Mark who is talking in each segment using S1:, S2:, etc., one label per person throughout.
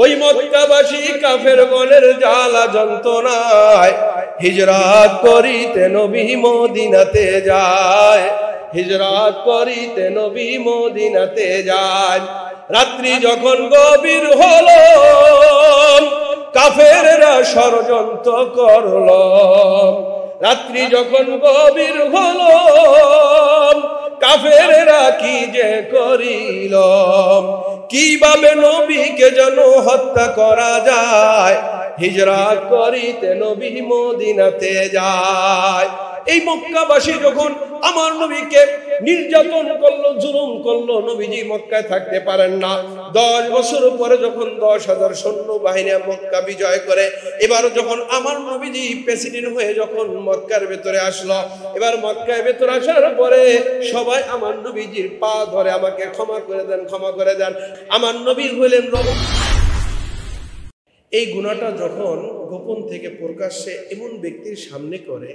S1: ওই মক্কাবাসী কাফের গণের জ্বালা যন্ত্রণায় হিজরত করিতে নবী মদিনাতে যায়, হিজরত করিতে নবী মদিনাতে যায়। রাত্রি যখন গভীর হলো কাফেররা ষড়যন্ত্র করল, রাত্রি যখন গভীর হলো কাফেররা কি যে করিল, কিভাবে নবীকে যেন হত্যা করা যায়, হিজরত করিতে নবী মদিনাতে যায়। এই মক্কাবাসী যখন আমার নবীকে নির্যাতন করলো, জুলুম করলো, নবীজি মক্কায় থাকতে পারেন না। 10 বছর পরে যখন 10,000 সৈন্য বাহিনী মক্কা বিজয় করে, এবার যখন আমার নবীজি প্রেসিডেন্ট হয়ে যখন মক্কার ভেতরে আসলো, এবার মক্কার ভেতরে আসার পরে সবাই আমার নবীজির পা ধরে আমাকে ক্ষমা করে দেন, ক্ষমা করে দেন। আমার নবী হলেন এই গুনাহটা যখন গোপন থেকে প্রকাশ্যে এমন ব্যক্তির সামনে করে,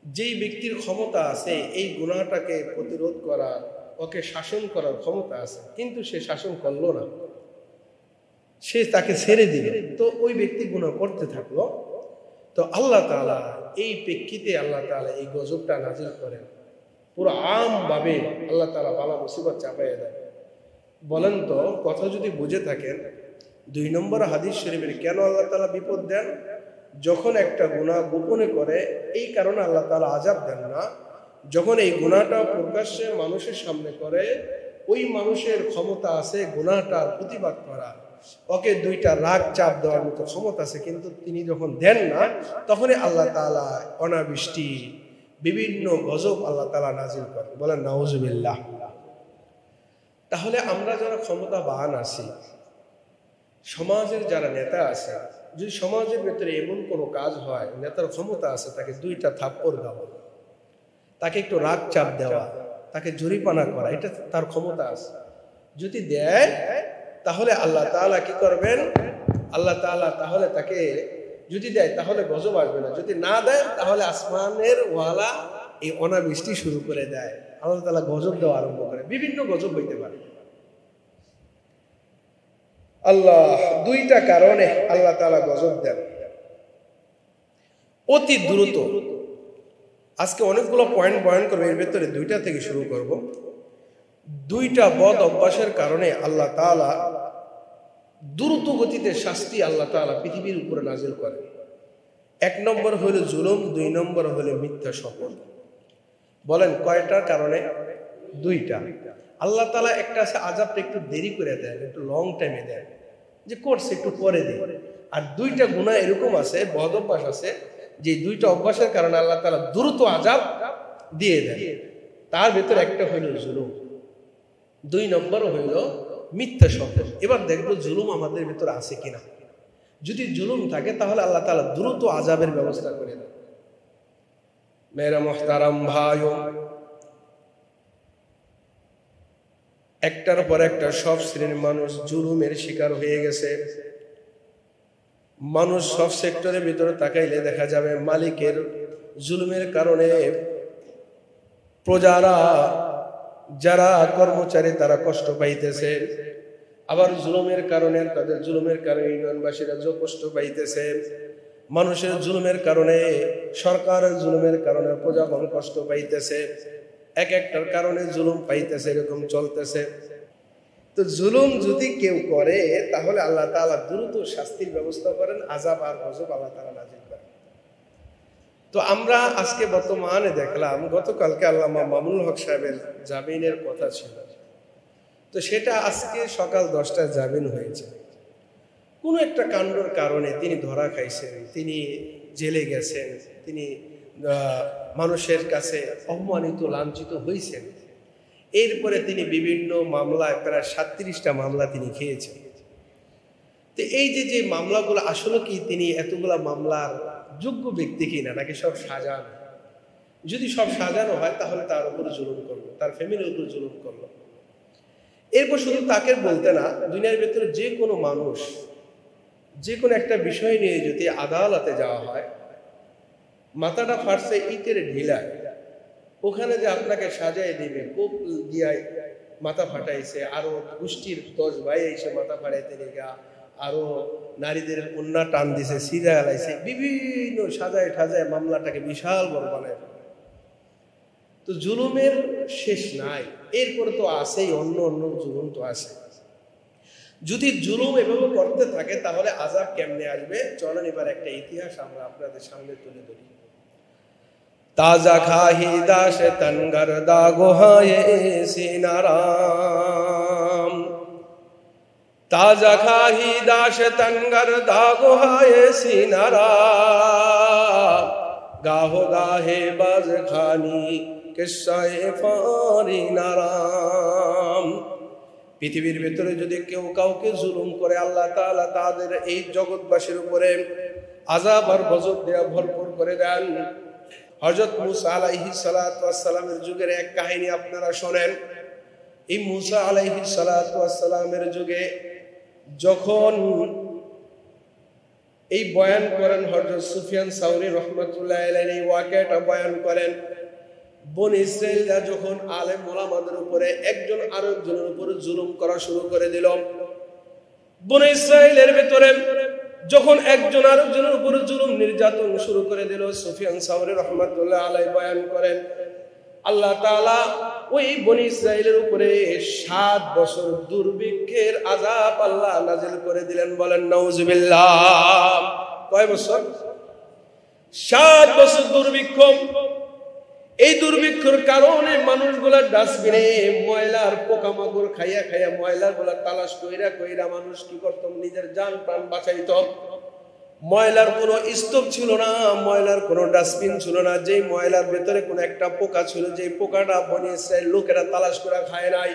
S1: যেই ব্যক্তির ক্ষমতা আছে এই গুনাহটাকে প্রতিরোধ করার, ওকে শাসন করার ক্ষমতা আছে, কিন্তু সে শাসন করলো না, সে তাকে ছেড়ে দিল, তো ওই ব্যক্তি গুনাহ করতে থাকলো। তো আল্লাহ তাআলা এই প্রেক্ষিতে আল্লাহ তাআলা এই গজবটা নাজিল করেন। পুরো আমভাবে আল্লাহ তাআলা বালা মুসিবত চাপাইয়া দেয়। বলেন তো, কথা যদি বুঝে থাকেন, 2 নম্বর হাদিস শরীফের কেন আল্লাহ তাআলা বিপদ দেন? যখন একটা গুনাহ গোপনে করে এই কারণে আল্লাহ তাআলা আযাব দেন না, যখন এই গুনাহটা প্রকাশ্যে মানুষের সামনে করে, ওই মানুষের ক্ষমতা আছে গুনাহটার প্রতিবাদ করা, ওকে 2টা রাগ চাপ দেওয়ার মতো ক্ষমতা আছে, কিন্তু তিনি যখন দেন না তখনই আল্লাহ তাআলা অনাবৃষ্টি, বিভিন্ন গজব আল্লাহ তাআলা নাজিল করেন। বলেন নাউজুবিল্লাহ। তাহলে আমরা যারা ক্ষমতাবান আছি, সমাজের যারা নেতা আছে, যদি সমাজের ভেতরে এমন কোনো কাজ হয়, নেতার ক্ষমতা আছে তাকে 2টা থাপ্পড় দেওয়া, তাকে একটু রাগ চাপ দেওয়া, তাকে জরিমানা করা, এটা তার ক্ষমতা আছে। যদি দেয় তাহলে আল্লাহ তাআলা কি করবেন? আল্লাহ তাআলা তাহলে তাকে যদি দেয় তাহলে গজব আসবে না, যদি না দেয় তাহলে আসমানের ওয়ালা এই অনাবৃষ্টি শুরু করে দেয়, আল্লাহ তাআলা গজব দেওয়া আরম্ভ করে। বিভিন্ন গজব হইতে পারে। আল্লাহ 2টা কারণে আল্লাহ তাআলা গজব দেন অতি দ্রুত। আজকে অনেকগুলো পয়েন্ট বয়ান করবো, এর ভেতরে 2টা থেকে শুরু করব। 2টা বদ অভ্যাসের কারণে আল্লাহ তাআলা দ্রুত গতিতে শাস্তি আল্লাহ তাআলা পৃথিবীর উপরে নাজিল করেন। 1 নম্বর হলো জুলুম, 2 নম্বর হলো মিথ্যা শপথ। বলেন কয়টার কারণে? 2টা। আল্লাহ তাআলা একটা আছে আযাবটা একটু দেরি করে দেন, একটু লং টাইমে দেন, যে করছে একটু পরে দেন। আর 2টা গুনাহ এরকম আছে, বদ অভ্যাস আছে, যে 2টা অভ্যাসের কারণে আল্লাহ তাআলা দ্রুত আযাব দিয়ে দেন। তার ভেতরে একটা হইল জুলুম, 2 নম্বর হইল মিথ্যা শপথ। এবার দেখবো জুলুম আমাদের ভেতরে আছে কিনা। যদি জুলুম থাকে তাহলে আল্লাহ তাআলা দ্রুত আযাবের ব্যবস্থা করে দেন। মেরা মুহতারাম ভাইও, একটার পর একটা সব শ্রেণীর মানুষ জুলুমের শিকার হয়ে গেছে। মানুষ সব সেক্টরের ভিতরে তাকাইলে দেখা যাবে মালিকের জুলুমের কারণে প্রজারা, যারা কর্মচারী তারা কষ্ট পাইতেছে, আবার জুলুমের কারণে, তাদের জুলুমের কারণে ইউনিয়নবাসীরা কষ্ট পাইতেছে, মানুষের জুলুমের কারণে, সরকারের জুলুমের কারণে প্রজাগণ কষ্ট পাইতেছে, এক একটার কারণে জুলুম পাইতেছে, এরকম চলতেছে। তো জুলুম যদি কেউ করে তাহলে আল্লাহ তাআলা দ্রুত শাস্তির ব্যবস্থা করেন, আযাব আর গজব আল্লাহ তাআলা নাজিল করেন। তো আমরা আজকে বর্তমানে দেখলাম, গতকালকে আল্লামা মামুনুল হক সাহেবের জামিনের কথা ছিল, তো সেটা আজকে সকাল 10টায় জামিন হয়েছে। কোনো একটা কাণ্ডর কারণে তিনি ধরা খাইছেন, তিনি জেলে গেছেন, তিনি মানুষের কাছে অপমানিত, লাঞ্ছিত হয়েছেন। এরপরে তিনি বিভিন্ন মামলায়, প্রায় 37টা মামলা তিনি খেয়েছেন। তো এই যে মামলাগুলো আসলে কি তিনি এতগুলা মামলার যোগ্য ব্যক্তি কিনা, নাকি সব সাজানো? যদি সব সাজানো হয় তাহলে তার উপরে জুলুম করলো, তার ফ্যামিলির উপর জুলুম করলো। এরপর শুধু তাকে বলতে না, দুনিয়ার ভেতরে যে কোনো মানুষ যে কোনো একটা বিষয় নিয়ে যদি আদালতে যাওয়া হয়, মাথাটা ফাটছে ইটের ঢিলায়, ওখানে যে আপনাকে সাজায় দিবে, কোপ দিয়ায় মাথা ফাটাইছে, আরো গোষ্ঠীর 10 ভাই এসে মাথা ফাটাইতে গা, আরো নারীদের কন্যা টান দিছে, সিরা গালাইছে, বিভিন্ন সাজায় ঠাজায় মামলাটাকে বিশাল বড় বানায়। তো জুলুমের শেষ নাই, এরপরে তো আছেই অন্য অন্য জুলুম তো আছে। যদি জুলুম এভাবে করতে থাকে তাহলে আযাব কেমনে আসবে? চলেন এবার একটা ইতিহাস আমরা আপনাদের সামনে তুলে ধরি। তাজা খাহি দাস তনগর দাগো হায়ে সিনারাম, তাজা খাহি দাস তনগর দাগো হায়ে সিনারাম, গাহো গাহে বাজ খানি কিসায়ে ফারি নারাম। পৃথিবীর ভিতরে যদি কেউ কাউকে জুলুম করে আল্লাহ তাআলা তাদের এই জগৎবাসীর উপরে আযাব আর গজব দেয়া ভরপুর করে দেন। হযরত মুসা আলাইহিস সালাতু ওয়াস সালামের যুগের এক কাহিনী আপনারা শোনেন। এই মুসা আলাইহিস সালাতু ওয়াস সালামের যুগে যখন এই বয়ান করেন হযরত সুফিয়ান সাউরি রাহমাতুল্লাহি আলাইহি, এই ওয়াকিয়াটা বয়ান করেন। বনি ইসরাঈলরা যখন আলেম ওলামাদের উপরে একজন আরেকজনের উপরে জুলুম করা শুরু করে দিল, বনি ইসরাঈলের ভিতরে যখন একজন আরেকজনের উপরে জুলুম নির্যাতন শুরু করে দিল, সুফিয়ান সাউরি রাহমাতুল্লাহি আলাইহি বয়ান করেন আল্লাহ তাআলা ওই বনি ইসরাঈলের উপরে 7 বছর দুর্ভিক্ষের আযাব আল্লাহ নাযিল করে দিলেন। বলেন নাউজুবিল্লাহ। কয় বছর? 7 বছর দুর্ভিক্ষ। এই দুর্ভিক্ষের কারণে মানুষগুলা ডাস্টবিনে ময়লার পোকামাকড় খাইয়া খাইয়া ময়লার গুলা তালাশ কইরা কইরা মানুষ কি করত? নিজের জান প্রাণ বাঁচাইত। ময়লার কোনো স্তূপ ছিল না, ময়লার কোনো ডাস্টবিন ছিল না, যে ময়লার ভেতরে কোনো একটা পোকা ছিল, যে পোকাটা বনি ইসরাঈল লোকেরা তালাশ করে খায় নাই।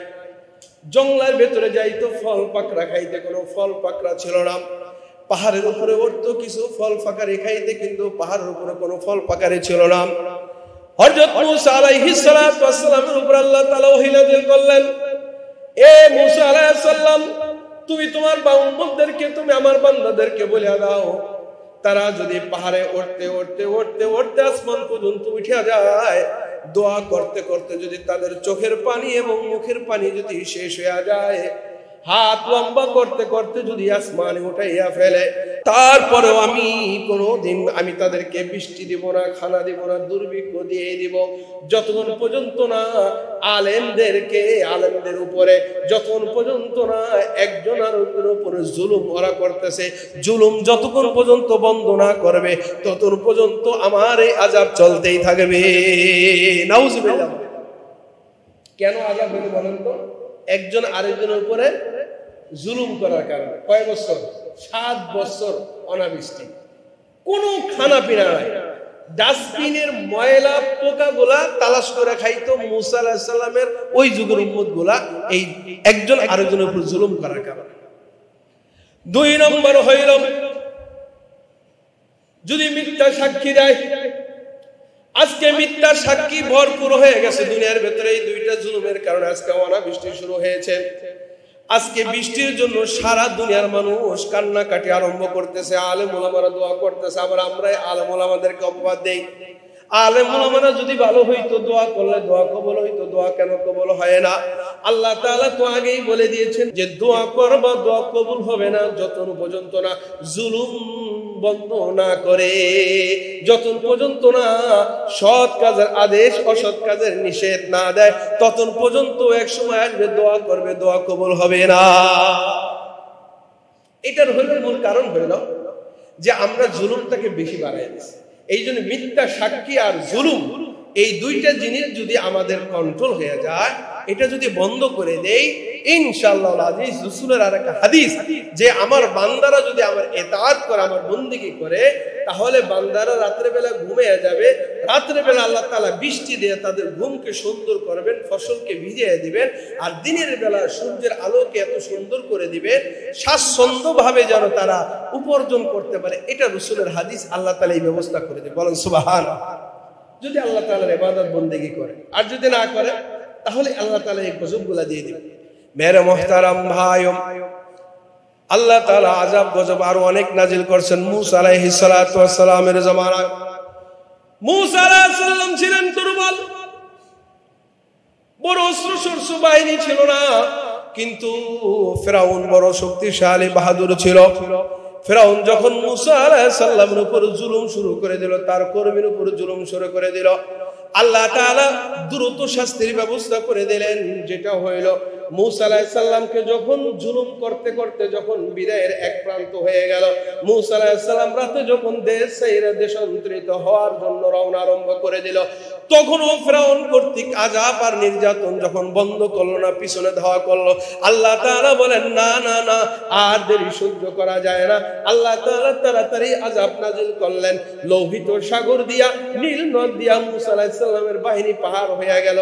S1: জঙ্গলের ভেতরে যাইতো ফল পাকড়া খাইতে, কোনো ফল পাকড়া ছিল না। পাহাড়ের উপরে উঠতো কিছু ফল পাকারি খাইতে, কিন্তু পাহাড়ের উপরে কোনো ফল পাকারি ছিল না। হযরত মুসা আলাইহিস সালাতু ওয়াস সালামের উপর আল্লাহ তাআলা ওহী নাযিল করলেন, এ মুসা আলাইহিস সালাম, তুমি তোমার বান্দাদেরকে, তুমি আমার বান্দাদেরকে বলে দাও, তারা যদি পাহাড়ে উঠতে উঠতে উঠতে উঠতে আসমান পর্যন্ত উঠে যায়, দোয়া করতে করতে যদি তাদের চোখের পানি এবং মুখের পানি যদি শেষ হয়ে যায়, হাত লম্বা করতে করতে যদি আসমানে উঠাইয়া ফেলে, তারপরেও আমি কোনোদিন আমি তাদেরকে বৃষ্টি দিব না, খানা দিব না, দুর্ভিক্ষ দিয়ে দিব, যতক্ষণ পর্যন্ত না আলেমদের উপরে যতক্ষণ পর্যন্ত না একজন আরেকজনের উপরে জুলুম ওরা করতেছে, জুলুম যতক্ষণ পর্যন্ত বন্ধ না করবে ততক্ষণ পর্যন্ত আমার এই আযাব চলতেই থাকবে। নাউজুবিল্লাহ। কেন আযাব হলো বলেন তো? একজন আরেকজনের উপরে জুলুম করার কারণে। কয় বছর? 7 বছর অনাবৃষ্টি, কোনো খানা পিনা নাই। ডাস্টবিনের ময়লা পোকাগুলা তালাশ করে খাইতো মুসা আলাইহিস সালামের ওই যুগের উম্মত গুলা, এই একজন আরেকজনের উপর জুলুম করার কারণে। 2 নম্বর হইল যদি মিথ্যা সাক্ষী দেয়। আজকে মিথ্যা সাক্ষী ভরপুর হয়ে গেছে দুনিয়ার ভেতরে। এই 2টা জুলুমের কারণে আজকে অনাবৃষ্টি শুরু হয়েছে। আজকে বৃষ্টির জন্য সারা দুনিয়ার মানুষ কান্নাকাটি আরম্ভ করতেছে, আলেম ওলামারা দোয়া করতেছে, আবার আমরা আলেম ওলামাদেরকে অপবাদ দেই। আলেম ওলামারা যদি ভালো হইতো, দোয়া করলে দোয়া কবুল হইতো, দোয়া কেন কবুল হয় না? আল্লাহ তাআলা তো আগেই বলে দিয়েছেন যে দোয়া করবা, দোয়া কবুল হবে না যতক্ষণ পর্যন্ত না জুলুম বন্ধ না করে, যতক্ষণ পর্যন্ত না সৎ কাজের আদেশ অসৎ কাজের নিষেধ না দেয়, ততক্ষণ পর্যন্ত এক সময় আসবে দোয়া করবে, দোয়া কবুল হবে না। এটার হইল মূল কারণ হইল যে আমরা জুলুমটাকে বেশি বাড়াই দিচ্ছি। এই জন্য মিথ্যা সাক্ষী আর জুলুম, এই 2টা জিনিস যদি আমাদের কন্ট্রোল হয়ে যায়, এটা যদি বন্ধ করে দেই, ইনশাআল্লাহ আজিজ রাসূলের আরেকটা হাদিস যে আমার বান্দারা যদি আমার ইতাআত করে, আমার বন্দেগী করে, তাহলে বান্দারা রাতের বেলা ঘুমিয়ে যাবে। রাতের বেলা আল্লাহ তাআলা বৃষ্টি দিয়ে তাদের ঘুমকে সুন্দর করবেন, ফসলকে ভিজিয়ে দিবেন, আর দিনের বেলা সূর্যের আলোকে এত সুন্দর করে দিবেন স্বাচ্ছন্দ্যভাবে যেন তারা উপার্জন করতে পারে। এটা রাসূলের হাদিস। আল্লাহ তাআলা এই ব্যবস্থা করে দেন। বলেন সুবহানাল্লাহ। যদি আল্লাহ তাআলার ইবাদত বন্দেগী করে, আর যদি না করে তাহলে আল্লাহ তাআলা এই গজবগুলা দিয়ে দিবেন। মেরে মুহতারাম ভাইও, আল্লাহ তাআলা আযাব গজব আরো অনেক নাজিল করছেন মুসা আলাইহিস সালাতু ওয়াস সালামের জামানায়। মুসা আলাইহিস সালাম ছিলেন দুর্বল, বড় অস্ত্র শস্ত্র বাহিনী ছিল না, কিন্তু ফেরাউন বড় শক্তিশালী বাহাদুর ছিল। ফেরাউন যখন মুসা আলাইহিস সালামের উপর জুলুম শুরু করে দিল, তার কর্মীর উপর জুলুম শুরু করে দিল, আল্লাহ তাআলা দ্রুত শাস্তির ব্যবস্থা করে দিলেন। যেটা হইল, মুসা আলাইহিস সালামকে যখন জুলুম করতে করতে যখন বিদায়ের এক প্রান্ত হয়ে গেল, মুসা আলাইহিস সালাম রাতে যখন দেশ ছেড়ে দেশান্তরিত হওয়ার জন্য রওনা আরম্ভ করে দিল, তখনও ফেরাউন কর্তৃক আযাব আর নির্যাতন যখন বন্ধ করলো না, পিছনে ধাওয়া করলো, আল্লাহ তাআলা বলেন না না না, আর দেরি সহ্য করা যায় না। আল্লাহ তাআলা তাড়াতাড়ি আযাব নাযিল করলেন। লোহিত সাগর দিয়া, নীল নদ দিয়া মুসা আলাইহিস সালামের বাহিনী পাহাড় হয়ে গেল,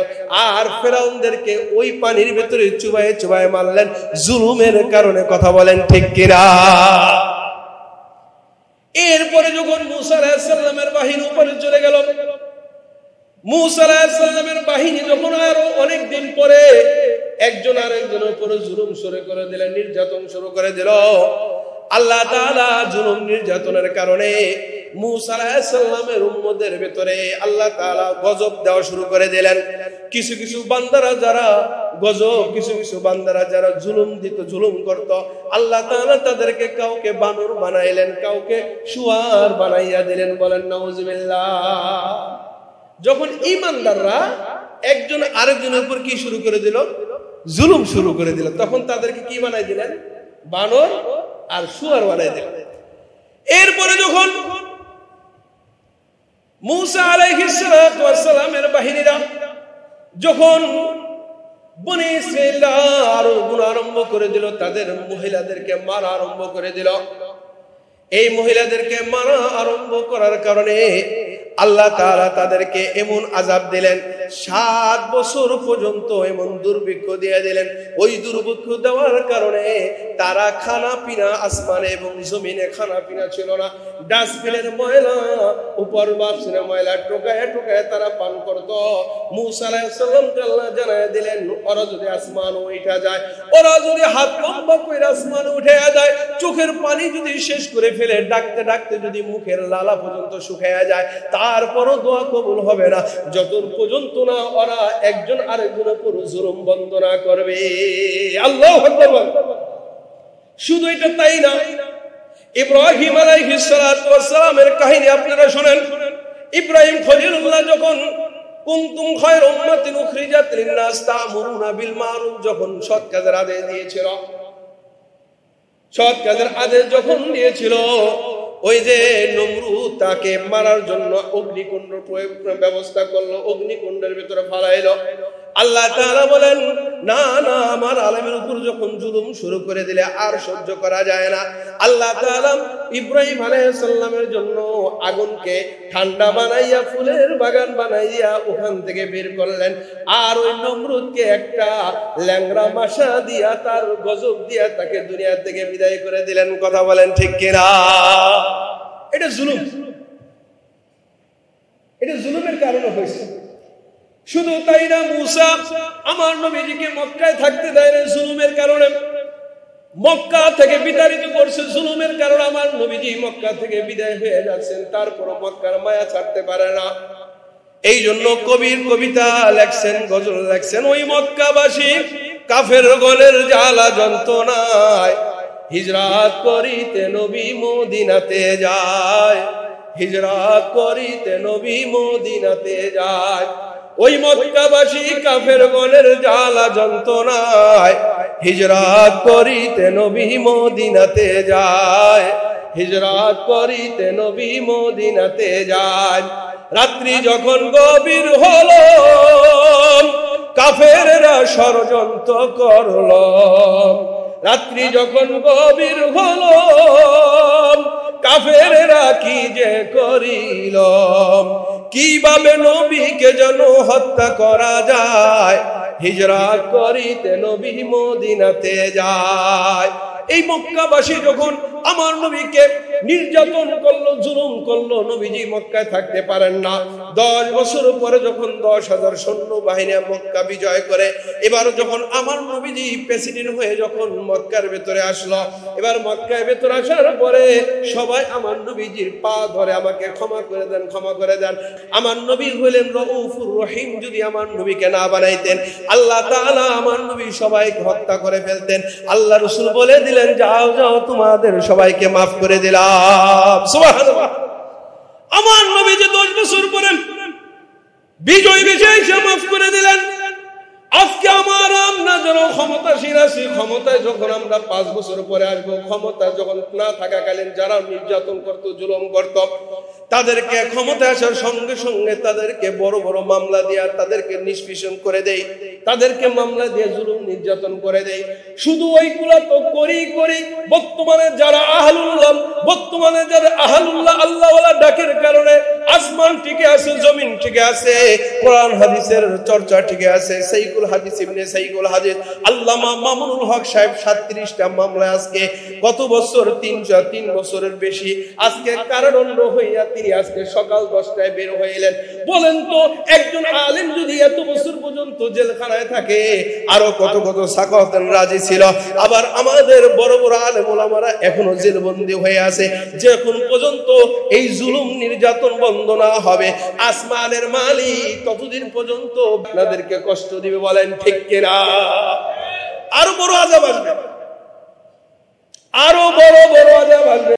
S1: আর ফেরাউনদেরকে ওই পানির ভেতরে চুবায়ে চুবায়ে মারলেন জুলুমের কারণে। কথা বলেন ঠিক কিনা? এরপরে যখন মুসা আলাইহিস সালামের বাহিনী উপরে চলে গেল, মুসা আলাইহিস সালামের বাহিনী যখন আরো অনেক দিন পরে একজন আরেকজনের উপরে জুলুম শুরু করে দিলেন, নির্যাতন শুরু করে দিল, আল্লাহ তাআলা জুলুম নির্যাতনের কারণে মুসা আলাইহিস সালামের উম্মতের ভিতরে আল্লাহ তাআলা গজব দেওয়া শুরু করে দিলেন। কিছু কিছু বান্দারা যারা গজব, কিছু কিছু বান্দারা যারা জুলুম দিত, জুলুম করত, আল্লাহ তাআলা তাদেরকে কাউকে বানর বানাইলেন, কাউকে শুয়ার বানাইয়া দিলেন। বলেন নাউজুবিল্লাহ। যখন ঈমানদাররা একজন আরেকজনের উপর কি শুরু করে দিল? জুলুম শুরু করে দিল, তখন তাদেরকে কি বানাই দিলেন? বানর আর শুয়ার বানাই দিলেন। এরপরে যখন মুসা আলাইহিস সালামের বাহিনীরা যখন বনী ইসরাঈলরা আরো গুনাহ আরম্ভ করে দিল, তাদের মহিলাদেরকে মারা আরম্ভ করে দিল। এই মহিলাদেরকে মারা আরম্ভ করার কারণে আল্লাহ তাআলা তাদেরকে এমন আযাব দিলেন, 7 বছর পর্যন্ত এমন দুর্ভিক্ষ দিয়ে দিলেন। ওই দুর্ভিক্ষ দেওয়ার কারণে তারা খানা পিনা, আসমানে এবং জমিনে খানা পিনা ছিল না। ডাস্টবিনের ময়লা, উপর বাসনের ময়লা টোকায় টোকায় তারা পান করত। মুসা আলাইহিস সালামকে আল্লাহ জানায় দিলেন, ওরা যদি আসমান উঠে যায়, ওরা যদি হাত লম্বা করে আসমান উঠে যায়, চোখের পানি যদি শেষ করে ফেলে, ডাকতে ডাকতে যদি মুখের লালা পর্যন্ত শুকিয়ে যায়, তারপরও দোয়া কবুল হবে না, যতক্ষণ পর্যন্ত না ওরা একজন আরেকজনের উপর জুলুম বন্ধ না করবে। আল্লাহু আকবার। শুধু এটা তাই না, ইব্রাহিম আলাইহিস সালামের কাহিনী আপনারা শুনেন। ইব্রাহিম খলিলুল্লাহ যখন কুনতুম খায়রা উম্মাতিন উখরিজাত লিন-নাস তা'মুরুনা বিল মা'রুফ, যখন সৎ কাজের আদেশ দিয়েছিল, সৎ কাজের আদেশ যখন দিয়েছিল, ওই যে নমরুদ তাকে মারার জন্য অগ্নিকুণ্ড ব্যবস্থা করলো, অগ্নিকুণ্ডের ভিতরে ফালাইলো। আল্লাহ তাআলা বলেন না না, আমার আলেমের উপর যখন জুলুম শুরু করে দিলে আর সহ্য করা যায় না, আল্লাহ তাআলা ইব্রাহিম আলাইহিস সালামের জন্য আগুনকে ঠান্ডা বানাইয়া, ফুলের বাগান বানাইয়া ওখান থেকে বের করলেন। আর ওই নমরুদকে একটা ল্যাংড়া মাশা দিয়া, তার গজব দিয়া তাকে দুনিয়া থেকে বিদায় করে দিলেন। কথা বলেন ঠিক কিনা? এটা জুলুম, এটা জুলুমের কারণে হয়েছে। শুধু তাই না, মুসা আমার নবীজিকে মক্কায় থাকতে দেয় না জুলুমের কারণে, মক্কা থেকে বিতাড়িত করছে জুলুমের কারণে। আমার নবীজি মক্কা থেকে বিদায় হয়ে যাচ্ছেন, তারপর মক্কার মায়া ছাড়তে পারে না। এই জন্য কবির কবিতা লেখছেন, গজল লেখছেন, ওই মক্কাবাসী কাফের গলের জ্বালা যন্ত্রণায় হিজরাত করিতে নবী মদিনাতে যায়, হিজরাত করিতে নবী মদিনাতে যায়। ওই মক্কাবাসী কাফের গলের জ্বালা যন্ত্রণায় হিজরাত করিতে নবী মদিনাতে যায়, হিজরাত করিতে নবী মদিনাতে যায়। রাত্রি যখন গভীর হলো, কাফেররা ষড়যন্ত্র করলো। রাত্রি যখন গভীর হলো, কাফেররা কি যে করিল, কিভাবে নবীকে যেন হত্যা করা যায়, হিজরাত করিতে নবী মদিনাতে যায়। এই মক্কাবাসী যখন আমার নবীকে নির্যাতন করলো, জুলুম করলো, নবীজি মক্কায় থাকতে পারেন না। 10 বছর পরে যখন 10,000 সৈন্য বাহিনী মক্কা বিজয় করে, এবার যখন আমার নবীজি প্রেসিডেন্ট হয়ে যখন মক্কার ভেতরে আসলো, এবার মক্কার ভেতরে আসার পরে সবাই আমার নবীজির পা ধরে, আমাকে ক্ষমা করে দেন, ক্ষমা করে দেন। আমার নবী হলেন রউফুর রহিম, যদি আমার নবীকে না বানাইতেন আল্লাহ তাআলা আমার নবী সবাইকে হত্যা করে ফেলতেন। আল্লাহ রাসূল বলে দিলেন, যাও যাও তোমাদের সবাইকে মাফ করে দিলাম। সুবহানাল্লাহ। আমার নবীজি 10 বছর পরে বিজয় এসে মাফ করে দিলেন। আজকে আমরা যারা ক্ষমতাসীন আছি, ক্ষমতায় যখন আমরা 5 বছর পরে আসবো, ক্ষমতা যখন না থাকাকালীন যারা নির্যাতন করত, জুলুম করত, তাদেরকে ক্ষমতা আসার সঙ্গে সঙ্গে তাদেরকে বড় বড় মামলা দিয়া তাদেরকে নিষ্পেষণ করে দেয়, তাদেরকে মামলা দিয়ে জুলুম নির্যাতন করে দেয়। শুধু ওইগুলা তো করি বর্তমানে যারা আহলুল্লাহ আল্লাহওয়ালা ডাকের কারণে আসমান টিকে আছে, জমিন টিকে আছে, কোরআন হাদিসের চর্চা টিকে আছে। সাইকুল হাদিস ইবনে সাইকুল হাদিস আল্লামা মামুনুল হক সাহেব 37টা মামলা আজকে কত বছর, 3 বছরের বেশি আজকে কারাদণ্ড হইয়া তিনি আজকে সকাল 10টায় বের হইলেন। বলেন তো একজন আলেম যদি এত বছর পর্যন্ত জেলখানায় থাকে, আরো কত কত সাকাওয়াতের রাজি ছিল। আবার আমাদের বড় বড় আলেম ওলামারা এখনো জেলবন্দি হয়ে আছে। যখন পর্যন্ত এই জুলুম নির্যাতন বন্ধ না হবে, আসমানের মালিক ততদিন পর্যন্ত আপনাদেরকে কষ্ট দিবে। বলেন ঠিক কিনা? আরো বড় আযাব আসবে, আরো বড় বড় আযাব আসবে।